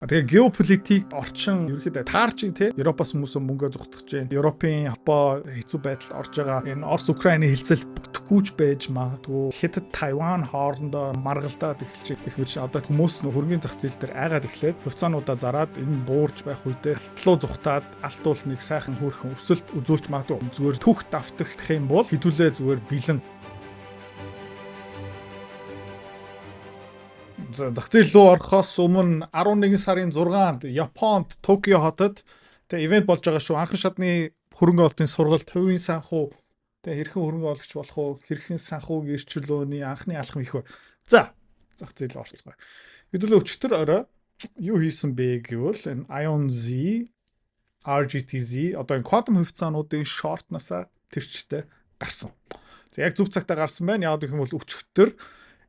Тэгээ геополитик орчин ерөөхдөө таарч тий Европоос хүмүүс мөнгө зүгтгэж байна. Европын Япон хэцүү байдал орж байгаа. Энэ Орос Украины хилцэл бүтэхгүйч байж магадгүй. Хятад Тайван хоорондоо маргалдаад эхэлж байгаа. Тэгвэл одоо хүмүүс хөргийн зах зээл дээр айгаад эхлээд хувьцаануудаа зараад энэ буурж байх үедээ алтлуу зүхтаад алт уулныг сайхан хөөрхөн өсөлт үзүүлж магадгүй. Зүгээр түүх давтах гэх юм бол хэдүүлээ зүгээр бэлэн зах зээл рүү орохоос өмнө 11 сарын 6-нд Японд Токио хотод тэгээ ивент болж байгаа шүү. Анхан шатны хөрөнгө оруулалтын сургалт хувийн санхүү тэгээ хэрхэн хөрөнгө оруулагч болох уу? Хэрхэн санхүүгийн эрчүүлөөний анхны алхам их. За зах зээл орцгоо. Хэдүүлээ өчтөр орой юу хийсэн бэ гэвэл энэ Ion Z, RGTZ одоо энэ квантум хувьцаануудын шортнасаа тэрчтэй гарсан. За яг зөв цагтаа гарсан байна. Яг гэх юм бол өчтөр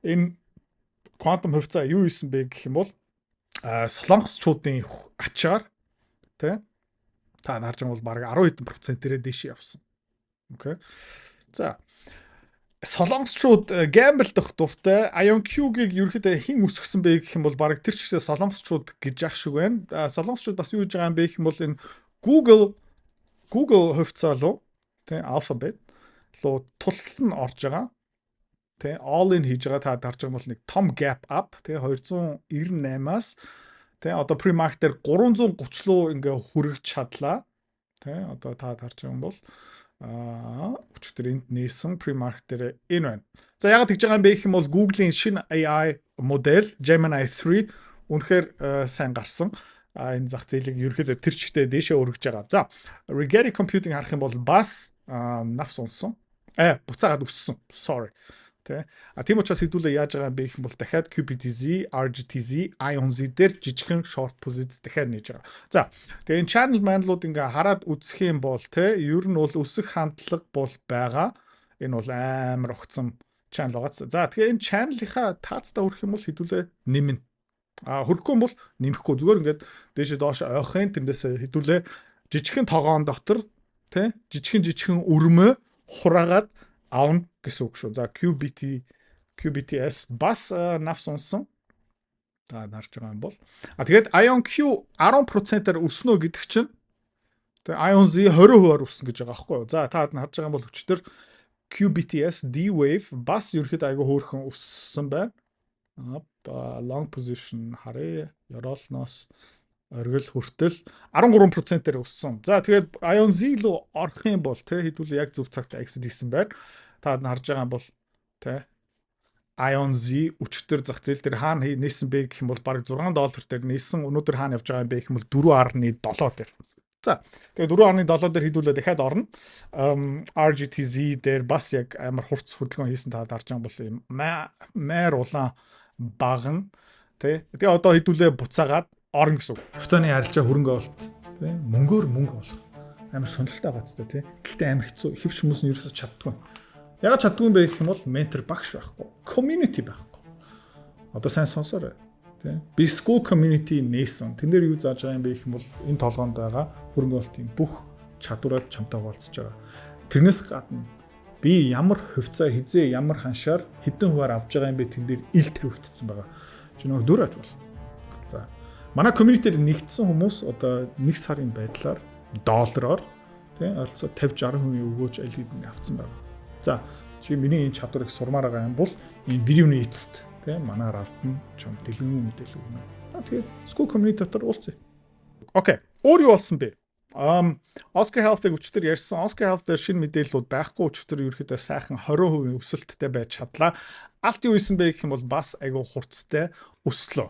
энэ квантум хувьцаа юу исэн бэ гэх юм бол солонгосчуудын ачаар тий та харж байгаа бол бараг 10 хэдэн % дээш явсан. Окей. За солонгосчууд гэмблдах дуртай IonQ-ийг ерөөхдөө хэн өсгсөн бэ гэх юм бол бараг тэр чигтээ солонгосчууд гэж яах шиг байна. Солонгосчууд бас юу хийж байгаа юм бэ гэх юм бол энэ Google хувьцаа руу тий Alphabet руу тулл нь орж байгаа. Тэ all in хийж байгаа та харж байгаа бол нэг том gap up тэ 298-аас тэ одоо pre-market дээр 330 руу ингээ хүрэж чадлаа. Тэ одоо та харж байгаа юм бол өчигдөр энд нээсэн pre-market дээр энэ байна. За ягаад тэгж байгаа юм бэ гэх юм бол Google-ийн шинэ AI модель Gemini 3 үнэхээр сайн гарсан. Энэ зах зээлийг ерөөхдөө тэр чигтээ дээшээ өргөж байгаа. За Rigetti Computing харах юм бол бас навс унсан. Буцаагаад өссөн. Sorry. Тийм учраас хэдүүлээ яаж байгаа юм бэ гэх юм бол дахиад QBTZ, RGTZ, IonZ дээр жижигхэн short position дахиад нээж байгаа. За тэгээ энэ channel манлууд ингээ хараад үзэх юм бол ер нь бол өсөх хандлага бол байгаа. Энэ бол амар огцом channel байгаа. За тэгээ энэ channel-ийнхаа таацтай хүрэх юм бол хэдүүлээ нэмнэ. Хүрэхгүй бол нэмэхгүй зүгээр ингээд дээшээ доош ойхын тэндээс хэдүүлээ жижигхэн тогоон дотор жижигхэн өрмөө хураагаад аавна гэсэн үг шүү. За QBTS бас навс унсан. Та харж байгаа юм бол. Тэгээд IonQ 10%-аар өснө гэдэг чинь тэгээд IonZ 20%-аар өссөн гэж байгаа байхгүй юу? За та харж байгаа юм бол өчтөр QBTS D-Wave бас ерөөхдөө айгүй хөөрхөн өссөн байна. Long position харъя. Ёроолноос оргил хүртэл 13%-аар өссөн. За тэгээд IonZ руу орох юм бол хэдүүлээ яг зөв цагт exit хийсэн байна. Та харж байгаа бол IonZ өчтөр зах зээл дээр хаана нээсэн бэ гэх юм бол бараг $6 дээр нээсэн. Өнөөдөр хаана явж байгаа юм бэ гэх юм бол 4.7 дээр. За тэгээд 4.7 дээр хэдүүлээ дахиад орно. RGTZ дээр бас яг амар хурц хөдөлгөөн хийсэн та харж байгаа бол маар улаан баган тэгээ одоо хэдүүлээ буцаагаад орно гэсэн үг. Хувьцааны харилцаа хөрөнгө олт мөнгөөр мөнгө олох амар сонирхолтой байгаа ч гэхдээ амар хэцүү. Хэвч хүмүүс нь ерөөсөж чаддгүй. Ягаад чаддгүй юм бэ гэх юм бол ментор багш байхгүй, community байхгүй. Одоо сайн сонсоорой. Би school community нээсэн. Тэн дээр юу зааж байгаа юм бэ гэх юм бол энэ толгоонд байгаа хөрөнгө олтын бүх чадвараар чамтай хуваалцаж байгаа. Тэрнээс гадна би ямар хувьцаа хизээ ямар ханшаар хэдэн хуваар авч байгаа юм бэ тэн дээр ил тавигдсан байгаа. Чи нөгөө дүр аж бол. За манай community-д нэгдсэн хүмүүс одоо 1 сарын байдлаар доллараар ойролцоо 50-60% өгөөж аль хэдийн авцсан байна. За чи миний энэ чадварыг сурмаар байгаа юм бол энэ видеоны эцэст манаар автна чам дэлгэн мэдээлэл өгнө. Тэгээд school community дотор уулзъя. Окей. Өөр юу болсон бэ? Oscar Health-ыг өчтөр ярьсан. Oscar Health дээр шинэ мэдээллүүд байхгүй өчтөр ерөөхдөө сайхан 20% өсөлттэй байж чадлаа. Алт юу исэн бэ гэх юм бол бас айгүй хурцтай өслөө.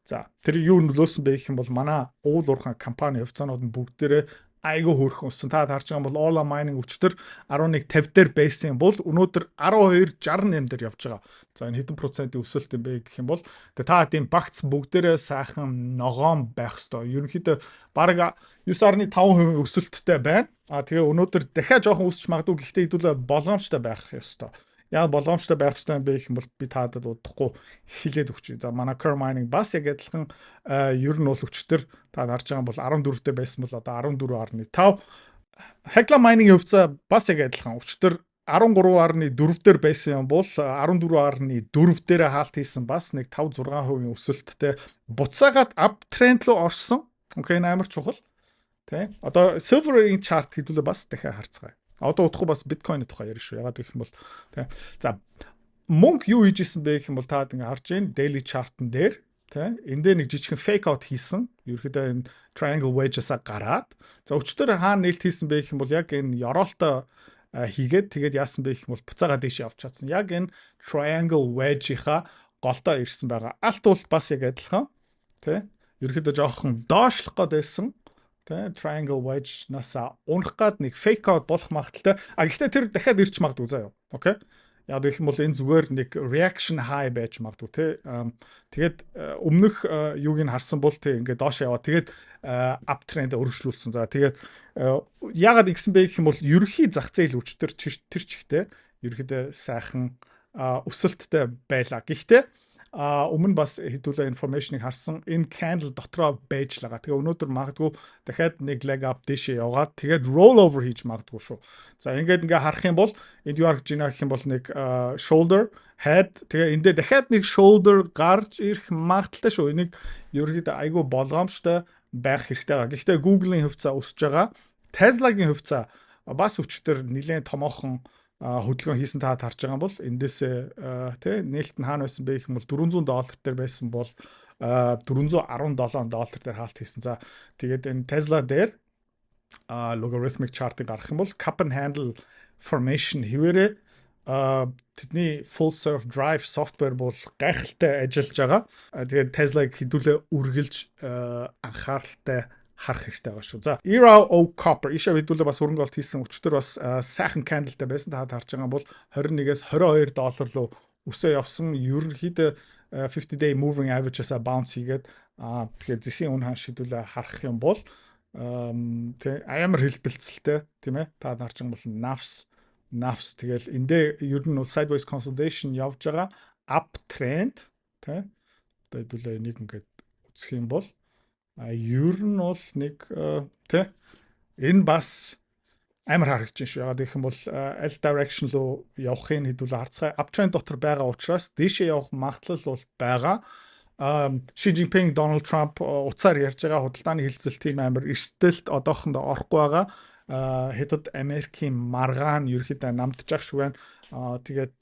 За тэр юу нөлөөсөн бэ гэх юм бол манай уул уурхай компани хувьцаанууд нь бүгдээрээ айгүй хөөрхөн өссөн. Та харж байгаа бол Ola Mining өчтөр 11.50 дээр байсан бол өнөөдөр 12.68 дээр явж байгаа. За энэ хэдэн процентын өсөлт юм бэ гэх юм бол та тийм багц бүгдээрээ сайхан ногоон байх ёстой. Ерөнхийдөө бараг 9.5% өсөлттэй байна. Тэгээ өнөөдөр дахиад жоохон өсч магадгүй гэхдээ хэдүүлээ болгоомжтой байх ёстой. Яг болгоомжтой байх ёстой юм бэ гэх юм бол би таадад удахгүй хэлээд өгч. За манай Curve Mining бас яг адилхан ер нь бол өчтөр та харж байгаа бол 14 дэх байсан бол одоо 14.5. Hecla Mining хувьцаа бас яг адилхан өчтөр 13.4 дээр байсан юм бол 14.4 дээр хаалт хийсэн бас нэг 5-6% өсөлттэй буцаагаад uptrend руу орсон. Окей, амар чухал. Тэ. Одоо silver-ийн chart хэдүүлээ бас дахиад харцгаая. Одоо удахгүй бас биткойны тухай ярих шүү. Ягаад гэх юм бол тэ. За мөнгө юу хийжсэн бэ гэх юм бол та ингэ харж байна. Daily chart-н дээр тэ. Энд дээр нэг жижигхэн fake out хийсэн. Ерөөдөө энэ triangle wedge-асаа гараад. За өчтөр хаана нээлт хийсэн бэ гэх юм бол яг энэ ёроолтой хийгээд тэгээд яасан бэ гэх юм бол буцаага дэше явж чадсан. Яг энэ triangle wedge-ийнхаа голдоо ирсэн байгаа. Алт бол бас яг адилхан. Тэ. Ерөөдөө жоохон доошлох гээд байсан. Тэ. Triangle wedge-насаа унах гээд нэг fake out болох магадaltaй. Гэхдээ тэр дахиад ирч магадгүй заяа. Окей. Яг гэх юм бол энэ зүгээр нэг reaction high байж магадгүй те. Тэгээд өмнөх юуг нь харсан бол те ингээд доош яваа. Тэгээд uptrend өргөжлүүлсэн. За тэгээд яагаад ингэсэн бэ гэх юм бол ерөнхий зах зээл өчтөр тэр чигтээ ерөөдөө сайхан өсөлттэй байлаа. Гэхдээ өмнө бас хэдүүлээ информашныг харсан энэ candle дотроо байж лага. Тэгээ өнөөдөр магадгүй дахиад нэг leg up дэше яваад тэгээд roll over хийж магадгүй шүү. За ингээд харах юм бол энд юу харж байна гэх юм бол нэг shoulder head тэгээ эндээ дахиад нэг shoulder гарч ирэх магадaltaй шүү. Энийг ерөөдөө айгүй болгоомжтой байх хэрэгтэй байгаа. Гэхдээ Google-ийн хувьцаа өсөж байгаа. Tesla-гийн хувьцаа бас өчтөр нэлээд томоохон хөдөлгөөн хийсэн та харж байгаа бол эндээсээ тий нээлт нь хаана байсан бэ гэх юм бол $400 дээр байсан бол $417 дээр хаалт хийсэн. За тэгээд энэ Tesla дээр logarithmic chart-ыг гаргах юм бол cup and handle formation хэвээрээ тэдний full self drive software бол гайхалтай ажиллаж байгаа. Тэгээд Tesla-г хэдүүлээ үргэлж анхааралтай харах хэрэгтэй байгаа шүү. За Era of Copper ишээ хэдүүлээ бас хөрөнгө олт хийсэн өчтөр бас сайхан candleтай байсан. Та харж байгаа бол $21-ээс $22 руу өсөө явсан. Ерөнхийдөө 50 day moving average-аас bounce хийгээд тэгээд зэсийн үн ханш хэдүүлээ харах юм бол тэ амар хэлбэлцэлтэй тийм ээ. Та харж байгаа бол NAFS тэгэл эндээ ер нь sideways consolidation явж байгаа uptrend тэ. Одоо хэдүүлээ энийг ингээд үзэх юм бол ер нь бол нэг тэ энэ бас амар харагдаж шүү. Ягаад гэх юм бол аль direction руу явахыг хэдүүлээ харцгаая. Uptrend дотор байгаа учраас дээшээ явах магадлал бол байгаа. Xi Jinping, Donald Trump уцаар ярьж байгаа худалдааны хилцэл тийм амар эрсдэлт одоохондоо орохгүй байгаа. Хятад Америкийн маргаан ерөөхдөө намдчих шүү байна. Тэгээд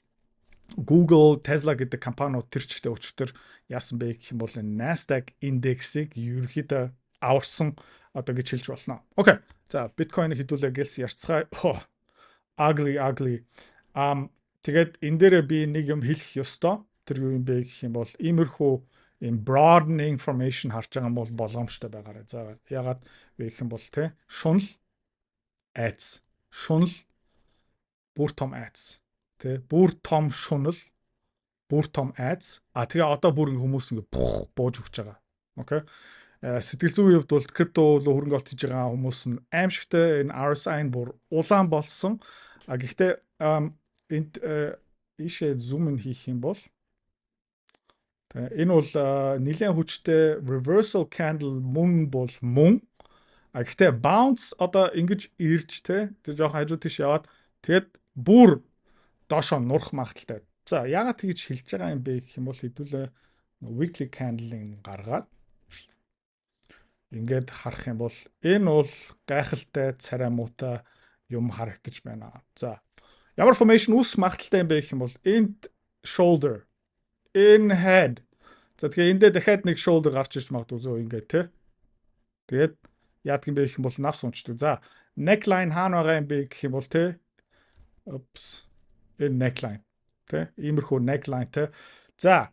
Google, Tesla гэдэг компаниуд тэр чигтээ өчтөр яасан бэ гэх юм бол Nasdaq индексийг ерөөхдөө аварсан одоо гэж хэлж болно. Окей. За биткойныг хэдүүлээ гэлс ярьцгаая. Ugly. Тэгээд энэ дээрээ би нэг юм хэлэх ёстой. Тэр юу юм бэ гэх юм бол иймэрхүү ийм broadening information харж байгаа юм бол болгоомжтой байгаарай. За ягаад вэ гэх юм бол те шунал айц. Шунал бүр том айц. Тэ бүр том шунал бүр том айц тэгээ одоо бүр хүмүүс ингэ бууж өгч байгаа. Окей. Сэтгэл зүйн хувьд бол крипто руу хөрөнгө олт хийж байгаа хүмүүс нь аимшигтай энэ RSI-н бүр улаан болсон. Гэхдээ энд ишээ зум хийх юм бол энэ бол нэлээд хүчтэй reversal candle мөн бол мөн. Гэхдээ bounce одоо ингэж ирж тэ тэр жоохон хажуу тийш яваад тэгээд бүр доошоо нурах магадaltaй. За яагаад тэгж хэлж байгаа юм бэ гэх юм бол хэдүүлээ weekly candle-ыг гаргаад ингээд харах юм бол энэ бол гайхалтай царай муутай юм харагдаж байна. За ямар formation ус магадaltaй юм бэ гэх юм бол end shoulder in head. За тэгэхээр эндээ дахиад нэг shoulder гарч ирж магадгүй зөө ингээд те. Тэгээд яадаг юм бэ гэх юм бол навс унцдаг. За neckline хаана байгаа юм бэ гэх юм бол те. Энэ neckline тэ иймэрхүү neckline тэ. За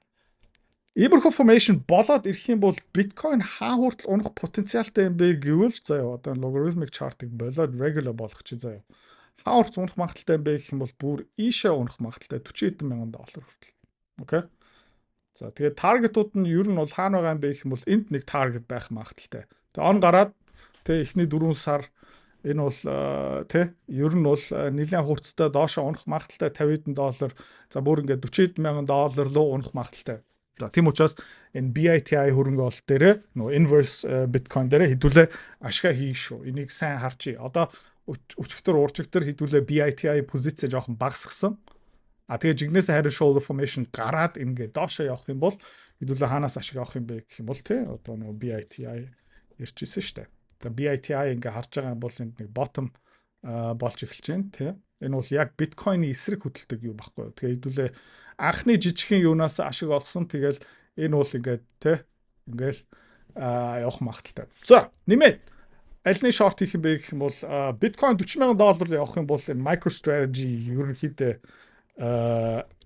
иймэрхүү formation болоод ирэх юм бол биткойн хаа хүртэл унах потенциалтай юм бэ гэвэл заяа одоо logarithmic chart-ыг болоод regular болгох чи заяа хаа хүртэл унах магадaltaй юм бэ гэх юм бол бүр ийшээ унах магадaltaй $40,000 хүртэл. Окей. За тэгээд target-ууд нь ер нь бол хаана байгаа юм бэ гэх юм бол энд нэг target байх магадaltaй. Тэгээд он гараад тэ эхний 4 сар энэ бол тэ ер нь бол нэлээд хурцтай доошоо унах магадaltaй $50,000. За бүр ингээд $40,000 руу унах магадaltaй. За тийм учраас энэ BITI хөрөнгө ололт дээр нөө inverse Bitcoin дээр хэдүүлээ ашгаа хий шүү. Энийг сайн харчий. Одоо өчигдөр уурчигдөр хэдүүлээ BITI позиц жоохон багасгсан. Тэгээ жигнэсээ харин shoulder formation гараад ингээд доошоо явах юм бол хэдүүлээ хаанаас ашиг авах юм бэ гэх юм бол тий одоо нөгөө BITI ярьжсэн шүү дээ. Тэгээ BITI ингээд харж байгаа бол энд нэг bottom болж эхэлж байна тий. Энэ бол яг биткойны эсрэг хөдөлдөг юу баггүй. Тэгээ хэдүүлээ анхны жижигхэн юунаас ашиг олсон. Тэгэл энэ бол ингээд тий ингээл явах магадaltaй. За нэмээд альны шорт хийх юм бэ гэх юм бол биткойн $40,000 явах юм бол энэ MicroStrategy ерөнхийдөө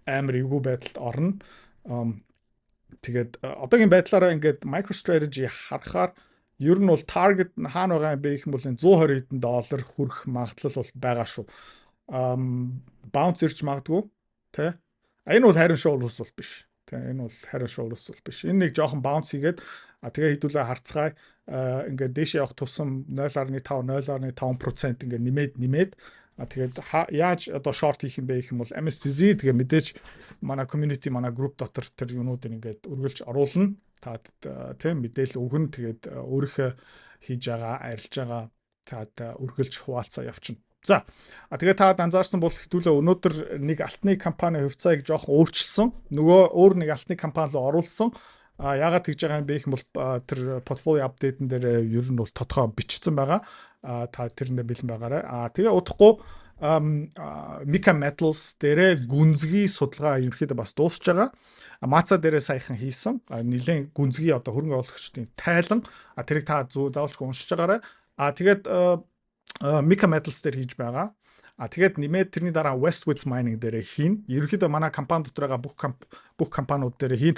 амар эвгүй байдалд орно. Тэгээд одоогийн байдлаараа ингээд MicroStrategy харахаар ер нь бол target хаана байгаа юм бэ гэх юм бол $120 хүрэх магадлал бол байгаа шүү. Bounce ирж магадгүй тий. Энэ бол харин shoulders бол биш. Тий энэ бол харин shoulders бол биш. Энэ нэг жоохон bounce хийгээд тэгээ хэдүүлээ харцгаая ингээд дээшээ явах тусам 0.5 0.5% ингээд нэмээд тэгээд яаж одоо short хийх юм бэ гэх юм бол MSTZ тэгээ мэдээж манай community манай group дотор тэр юунуудыг ингээд үргэлж оруулна. Та тийм мэдээлэл өгнө. Тэгээд өөрийнхөө хийж байгаа, арилж байгаа таад үргэлж хуваалцаа явчихна. За тэгээд та анзаарсан бол хэдүүлээ өнөөдөр нэг алтны компани хувьцааг жоохон өөрчилсөн. Нөгөө өөр нэг алтны компани руу оруулсан. Яагаад тэгж байгаа юм бэ гэх юм бол тэр портфолио апдейтэн дээр ер нь бол тодорхой бичсэн байгаа. Та тэрэндээ бэлэн байгаарай. Тэгээ удахгүй Mika Metals дээрээ гүнзгий судалгаа ерөөхдөө бас дуусж байгаа. Маца дээрээ саяхан хийсэн. Нилээн гүнзгий одоо хөрөнгө оруулагчдын тайлан тэрийг та заавалж уншиж байгаарай. Тэгээд Mika Metals дээр хийж байгаа. Тэгээд нэмээд тэрний дараа Westwoods Mining дээр хийн. Ерөнхийдөө манай компани дотор байгаа бүх компаниуд дээр хийн.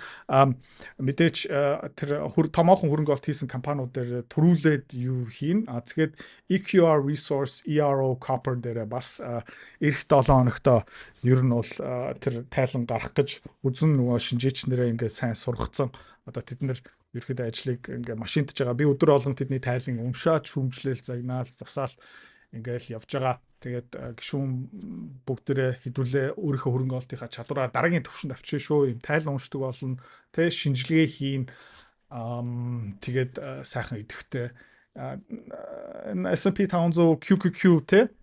Мэдээж тэр томоохон хөрөнгө оруулалт хийсэн компаниуд дээр төрүүлээд юу хийн. Тэгээд EQR Resource, ERO Copper дээр бас эх 7 хоногт ер нь бол тэр тайлан гарах гэж үзэн нөгөө шинжээчнэрээ ингээд сайн сургацсан. Одоо тэд нэр ерөнхийдөө ажлыг ингээд машинтж байгаа. Би өдөр болгон тэдний тайлан уншаад шүүмжлэл, загнаал, засаал ингээл явж байгаа. Тэгээд гişүүн бүгдээрээ хідүүлээ өөрийнхөө хөрөнгө оруулалтынхаа чадвараа дараагийн төвшөнд авчихсан шүү. Ийм тайлан уншдаг болно. Тэ шинжилгээ хийн. Тэгээд сайхан идэвхтэй S&P 500 QQQ тэ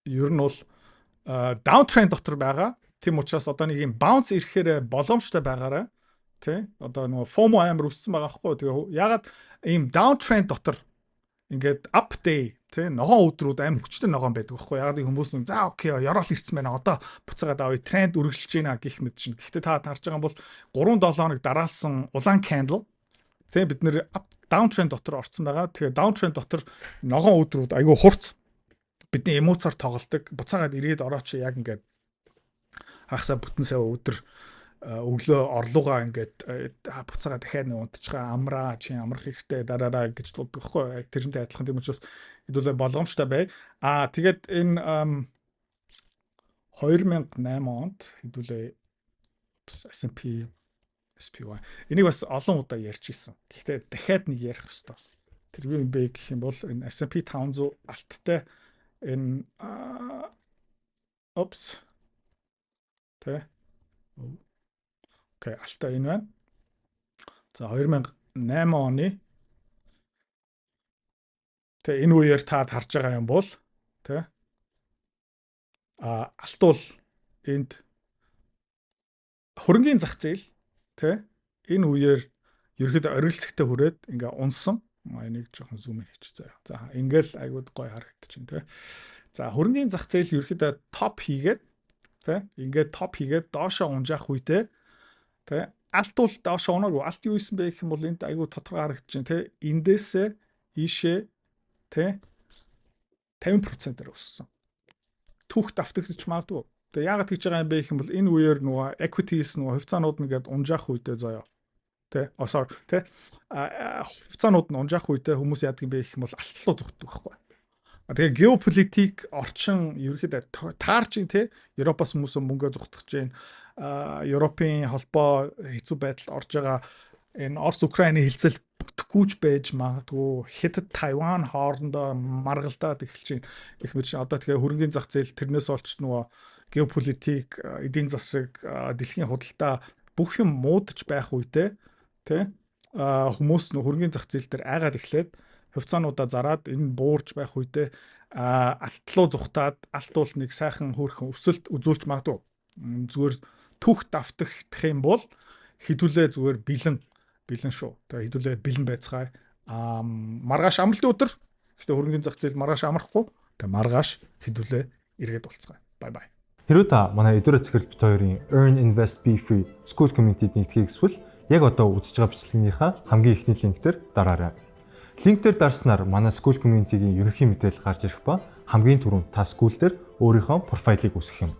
ер нь бол downtrend дотор байгаа. Тийм учраас одоо нэг юм bounce ирэхээр боломжтой байгаарай. Тэ одоо нөгөө FOMO амар өссөн байгаа хгүй. Тэгээ ягаад ийм downtrend дотор ингээд up day тий ногоон өдрүүд амар хүчтэй ногоон байдаг байхгүй яг нэг хүмүүс нэг за окей ёроол ирсэн байна одоо буцаагаад авъя тренд үргэлжилж байна гэх мэт чинь. Гэхдээ та харж байгаа бол 3-7 хоног дараалсан улаан candle тий бид нэр downtrend дотор орсон байгаа. Тэгээ downtrend дотор ногоон өдрүүд айгүй хурц бидний эмоцоор тоглолдог. Буцаагаад ирээд орооч яг ингээд хагасаа бүтэн сая өдөр өглөө орлуугаа ингээд буцаага дахиад нэг унтчихгаа амраа чи амрах хэрэгтэй дараараа гэж дуудахгүй тэрнтэй адилхан тийм учраас хэдүүлээ болгоомжтой бай. Тэгээд энэ 2008 онд хэдүүлээ S&P SPY энийг бас олон удаа ярьж исэн. Гэхдээ дахиад нэг ярих хэрэгтэй. Тэр юу юм бэ гэх юм бол энэ S&P 500 алттай энэ тэ окей, алтаа энэ байна. За 2008 оны тэ энэ үеэр та харж байгаа юм бол тэ алт бол энд хөрөнгөний зах зээл тэ энэ үеэр ерөөд орилцогтой хүрээд ингээ унсан. Энийг жоохон зум хийчих заяа. За ингээл айгууд гой харагдчихэв тэ. За хөрөнгөний зах зээл ерөөд топ хийгээд тэ ингээд топ хийгээд доошоо унжаах үедээ тэ алт бол доошоо унаагүй. Алт юу исэн бэ гэх юм бол энд айгүй тодорхой харагдчихэв тэ. Эндээсээ ийшээ тэ 50%-аар өссөн. Түүх давтагдчих магадгүй. Тэгээ яагаад гэж байгаа юм бэ гэх юм бол энэ үеэр нөгөө equities нөгөө хувьцаанууд нэгээд унжаах үедээ заяа. Тэ тэ хувьцаанууд нь унжаах үедээ хүмүүс яадаг юм бэ гэх юм бол алт руу зүгтдэг байхгүй. Тэгээ геополитик орчин ерөөхдөө таарчин тэ Европоос хүмүүс мөнгө зүгтгэж байна. Европын холбоо хэцүү байдалд орж байгаа энэ Орос Украины хилцэл бүтэхгүйч байж магадгүй Хятад Тайван хоорондоо маргалдаад эхэлж байна. Их мэт чинь одоо тэгээ хөрөнгөний зах зээл тэрнээс олч нөгөө геополитик эдийн засаг дэлхийн худалдаа бүх юм муудаж байх үедээ тэ хүмүүс хөрөнгөний зах зээл дээр айгаад эхлээд хувьцаануудаа зараад энэ буурж байх үедээ алтлуу зүхтаад алт бол нэг сайхан хөөрхөн өсөлт үзүүлж магадгүй. Зүгээр түүх давтагдах юм бол хэдүүлээ зүгээр бэлэн шүү. Тэгээ хэдүүлээ бэлэн байцгаая. Маргааш амралтын өдөр. Гэхдээ хөрөнгөний зах зээл маргааш амрахгүй. Тэгээ маргааш хэдүүлээ эргээд болцгаая. Bye bye. Хэрвээ та манай эдгээр цэцэрлэг бит хоёрын Earn Invest Be Free School Community-д нэгдэхийг эсвэл яг одоо үзэж байгаа бичлэгийнхаа хамгийн эхний линктээр дараарай. Линктээр дарснаар манай School Community-гийн ерөнхий мэдээлэл гарч ирэх ба хамгийн түрүүнд та school дээр өөрийнхөө профайлыг үүсгэх юм.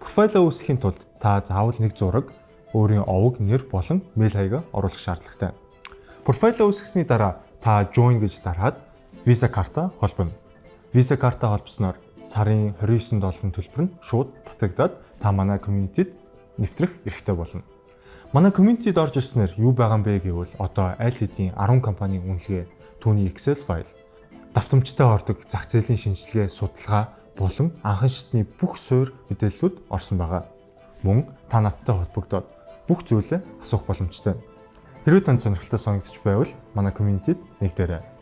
Профайлаа үүсгэхийн тулд та заавал нэг зураг, өөрийн овог, нэр болон мэйл хаягаа оруулах шаардлагатай. Профайлаа үүсгэсний дараа та join гэж дараад Visa карта холбоно. Visa карта холбосноор сарын $29 төлбөр нь шууд татагдаад та манай community-д нэвтрэх эрхтэй болно. Манай community-д орж ирснээр юу байгаа юм бэ гэвэл одоо аль хэдийн 10 компанийн үнэлгээ, түүний Excel файл, давтамжтай ордог зах зээлийн шинжилгээ, судалгаа болон анхан шатны бүх суурь мэдээллүүд орсон байгаа. Мөн та надтай холбогдоод бүх зүйлээ асуух боломжтой. Хэрвээ танд сонирхолтой санагдчих байвал манай community-д нэгдээрэй.